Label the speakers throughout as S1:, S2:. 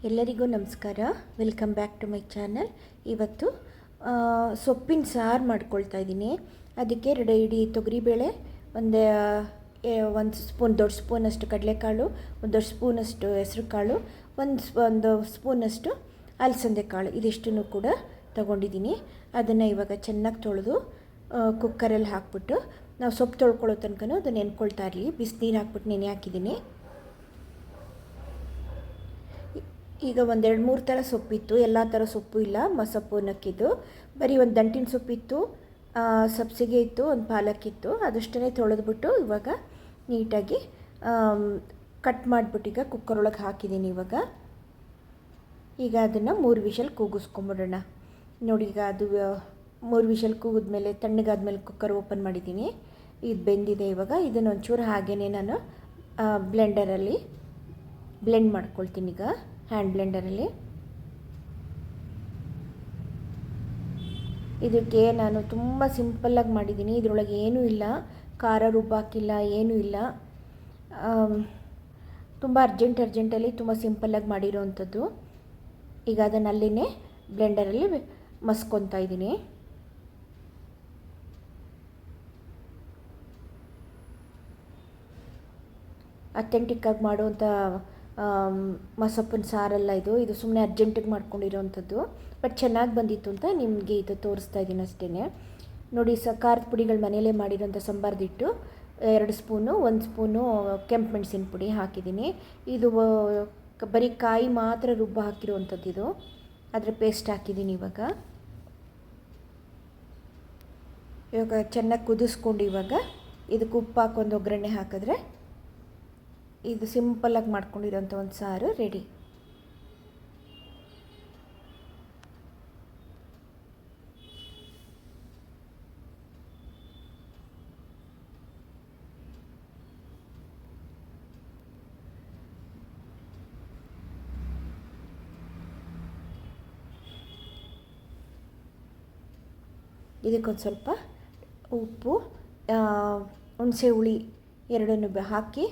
S1: ಎಲ್ಲರಿಗೂ ನಮಸ್ಕಾರ. Welcome back to my channel. ಇವತ್ತು ಸೊಪ್ಪಿನ ಸಾರು ಮಾಡ್ಕೊಳ್ತಾ ಇದ್ದೀನಿ. ಅದಕ್ಕೆ ಇಡೀ ತೊಗರಿಬೇಳೆ, ಒಂದು ಸ್ಪೂನ್ ದೊಡ್ಡ ಸ್ಪೂನಷ್ಟು ಕಡಲೆಕಾಳು, ಒಂದು ದೊಡ್ಡ ಸ್ಪೂನಷ್ಟು ಹೆಸರು ಕಾಳು, ಒಂದು ಸ್ಪೂನಷ್ಟು ಅಲಸಂದೆ ಕಾಳು, ಇದಿಷ್ಟನ್ನು ಕೂಡ ತಗೊಂಡಿದ್ದೀನಿ. ಅದನ್ನು ಇವಾಗ ಚೆನ್ನಾಗಿ ತೊಳೆದು ಕುಕ್ಕರಲ್ಲಿ ಹಾಕ್ಬಿಟ್ಟು ನಾವು ಸೊಪ್ಪು ತೊಳ್ಕೊಳ್ಳೋ ತನಕ ಅದನ್ನು ನೆನ್ಕೊಳ್ತಾ ಇರಲಿ. ಬಿಸಿನೀರು ಹಾಕ್ಬಿಟ್ಟು ನೆನೆ ಹಾಕಿದ್ದೀನಿ. ಈಗ 1-2-3 ಥರ ಸೊಪ್ಪಿತ್ತು, ಎಲ್ಲ ಥರ ಸೊಪ್ಪು ಇಲ್ಲ. ಮಸೊಪ್ಪು ನಕ್ಕಿದ್ದು ಬರೀ ಒಂದು ದಂಟಿನ ಸೊಪ್ಪಿತ್ತು, ಸಬ್ಸಿಗೆ ಇತ್ತು, ಒಂದು ಪಾಲಕ್ಕಿತ್ತು. ಅದಷ್ಟೇ ತೊಳೆದ್ಬಿಟ್ಟು ಇವಾಗ ನೀಟಾಗಿ ಕಟ್ ಮಾಡಿಬಿಟ್ಟು ಈಗ ಕುಕ್ಕರ್ ಒಳಗೆ ಹಾಕಿದ್ದೀನಿ. ಈಗ ಅದನ್ನು 3 ವಿಷಲ್ ಕೂಗಿಸ್ಕೊಂಬಿಡೋಣ. ನೋಡಿ, ಈಗ ಅದು 3 ವಿಷಲ್ ಕೂಗಿದ್ಮೇಲೆ ತಣ್ಣಗಾದ್ಮೇಲೆ ಕುಕ್ಕರ್ ಓಪನ್ ಮಾಡಿದ್ದೀನಿ. ಇದು ಬೆಂದಿದೆ. ಇವಾಗ ಇದನ್ನು ಒಂಚೂರು ಹಾಗೇ ನಾನು ಬ್ಲೆಂಡರಲ್ಲಿ ಬ್ಲೆಂಡ್ ಮಾಡ್ಕೊಳ್ತೀನಿ. ಈಗ ಹ್ಯಾಂಡ್ ಬ್ಲೆಂಡರಲ್ಲಿ ಇದಕ್ಕೆ ನಾನು ತುಂಬ ಸಿಂಪಲ್ಲಾಗಿ ಮಾಡಿದ್ದೀನಿ. ಇದರೊಳಗೆ ಏನೂ ಇಲ್ಲ, ಖಾರ ರುಬ್ಬಾಕಿಲ್ಲ, ಏನೂ ಇಲ್ಲ. ತುಂಬ ಅರ್ಜೆಂಟಲ್ಲಿ ತುಂಬ ಸಿಂಪಲ್ಲಾಗಿ ಮಾಡಿರೋವಂಥದ್ದು. ಈಗ ಅದನ್ನು ಅಲ್ಲಿನೇ ಬ್ಲೆಂಡರಲ್ಲಿ ಮಸ್ಕೊತಾ ಇದ್ದೀನಿ. ಅಥೆಂಟಿಕ್ಕಾಗಿ ಮಾಡುವಂಥ ಮಸೊಪ್ಪಿನ ಸಾರಲ್ಲ ಇದು ಸುಮ್ಮನೆ ಅರ್ಜೆಂಟಿಗೆ ಮಾಡ್ಕೊಂಡಿರೋವಂಥದ್ದು. ಬಟ್ ಚೆನ್ನಾಗಿ ಬಂದಿತ್ತು ಅಂತ ನಿಮಗೆ ಇದು ತೋರಿಸ್ತಾ ಇದ್ದೀನಿ ಅಷ್ಟೇ. ನೋಡಿ, ಖಾರದ ಪುಡಿಗಳು ಮನೆಯಲ್ಲೇ ಮಾಡಿರೋಂಥ ಸಾಂಬಾರ್ದಿಟ್ಟು 2 ಸ್ಪೂನು, 1 ಸ್ಪೂನು ಕೆಂಪು ಮೆಣಸಿನ ಪುಡಿ ಹಾಕಿದ್ದೀನಿ. ಇದು ಬರೀ ಕಾಯಿ ಮಾತ್ರ ರುಬ್ಬ ಹಾಕಿರೋವಂಥದ್ದು. ಇದು ಅದರ ಪೇಸ್ಟ್ ಹಾಕಿದ್ದೀನಿ. ಇವಾಗ ಚೆನ್ನಾಗಿ ಕುದಿಸ್ಕೊಂಡು ಇವಾಗ ಇದಕ್ಕೆ ಉಪ್ಪು ಹಾಕೊಂಡು ಒಗ್ಗರಣೆ ಹಾಕಿದ್ರೆ ಇದು ಸಿಂಪಲ್ಲಾಗಿ ಮಾಡ್ಕೊಂಡಿರೋಂಥ ಒಂದು ಸಾರು ರೆಡಿ. ಇದಕ್ಕೊಂದು ಸ್ವಲ್ಪ ಉಪ್ಪು, ಹುಣಸೆ ಹುಳಿ ಎರಡನ್ನೂ ಹಾಕಿ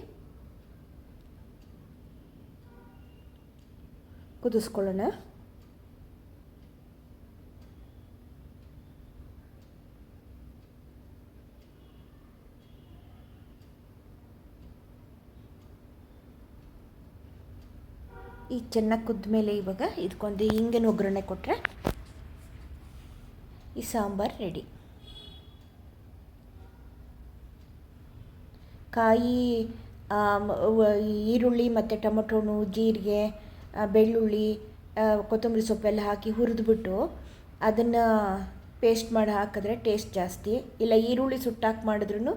S1: ಕುದಿಸ್ಕೊಳ್ಳೋಣ. ಈಗ ಚೆನ್ನಾಗಿ ಕುದ್ದ ಮೇಲೆ ಇವಾಗ ಇದಕ್ಕೊಂದು ಹಿಂಗಿನ ಒಗ್ಗರಣೆ ಕೊಟ್ಟರೆ ಈ ಸಾಂಬಾರು ರೆಡಿ. ಕಾಯಿ, ಈರುಳ್ಳಿ ಮತ್ತು ಟೊಮೊಟೊನು, ಜೀರಿಗೆ, ಬೆಳ್ಳುಳ್ಳಿ, ಕೊತ್ತಂಬರಿ ಸೊಪ್ಪೆಲ್ಲ ಹಾಕಿ ಹುರಿದ್ಬಿಟ್ಟು ಅದನ್ನು ಪೇಸ್ಟ್ ಮಾಡಿ ಹಾಕಿದ್ರೆ ಟೇಸ್ಟ್ ಜಾಸ್ತಿ. ಇಲ್ಲ ಈರುಳ್ಳಿ ಸುಟ್ಟಾಕಿ ಮಾಡಿದ್ರೂ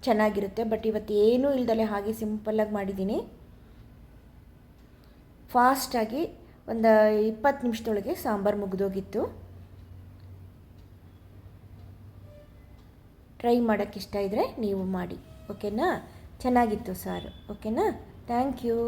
S1: ಚೆನ್ನಾಗಿರುತ್ತೆ. ಬಟ್ ಇವತ್ತು ಏನೂ ಇಲ್ದಲೆ ಹಾಗೆ ಸಿಂಪಲ್ಲಾಗಿ ಮಾಡಿದ್ದೀನಿ. ಫಾಸ್ಟಾಗಿ ಒಂದು 20 ನಿಮಿಷದೊಳಗೆ ಸಾಂಬಾರು ಮುಗಿದೋಗಿತ್ತು. ಟ್ರೈ ಮಾಡೋಕ್ಕೆ ಇಷ್ಟ ಇದ್ದರೆ ನೀವು ಮಾಡಿ. ಓಕೆನಾ? ಚೆನ್ನಾಗಿತ್ತು ಸಾರು. ಓಕೆನಾ? Thank you.